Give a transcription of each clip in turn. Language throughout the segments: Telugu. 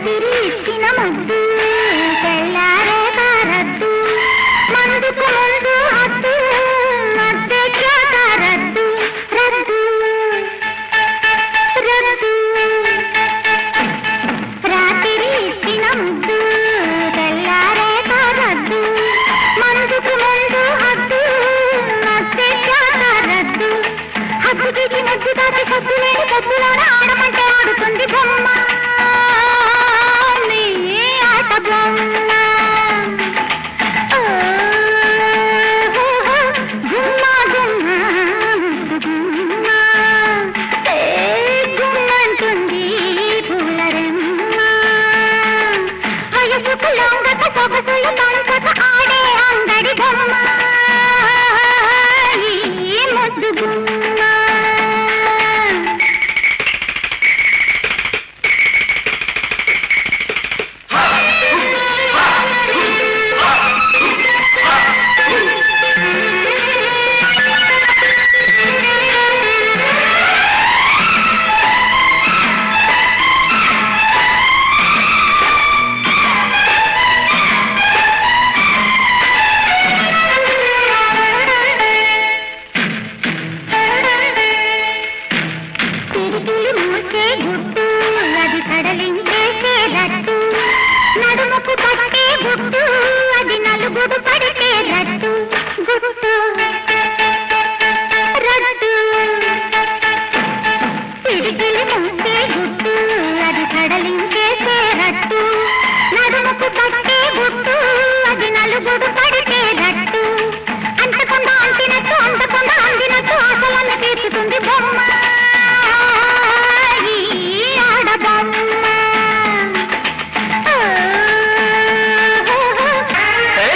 రాత్రి ఇచ్చిన ముద్దు తెల్లారే కారద్దు మందుకు ముందు అద్దు మధ్యచాక రద్దు రద్దు రద్దు రాత్రి ఇచ్చిన ముద్దు తెల్లారే కారద్దు మందుకు ముందు అద్దు మధ్యచాక రద్దు హద్దు దిగి ముద్దు దాటి సద్దు లేని పొద్దులోన ఆడమంటే ఆడుతుంది బొమ్మ నీ ఆట బొమ్మ గుమ్మ గుమ్మ గుమ్మ గుమ్మంటుంది పూలరెమ్మ వయసుకు లొంగక సొగసులు పంచక ఆడే అంగడి బొమ్మ ఈ ముద్దు గుమ్మ నడుముకు పట్టే గుట్టు అది నలుగుడు పడితే రట్టు గుట్టు రట్టు సిడికిలి మూసే గుట్టు అది సడలించేసే రట్టు నడుముకు పట్టే గుట్టు అది నలుగుడు పడితే రట్టు అంతకుండా అంటినట్టు అంతకుండా అందినట్టు ఆశలను తీర్చుతుంది బొమ్మ ఆడబొమ్మ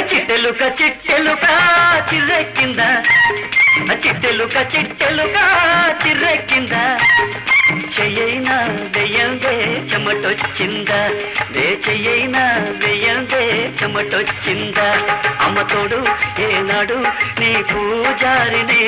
చిట్టెలుక చిట్టెలుక చిర్రెక్కింద చిట్టెలుక చిట్టెలుక చిర్రెక్కింద చెయ్యైనా వెయ్యందే చెమటొచ్చిందా చెయ్యైనా వెయ్యందే చెమటొచ్చిందా అమ్మ తోడు ఏనాడు నీ పూజారిని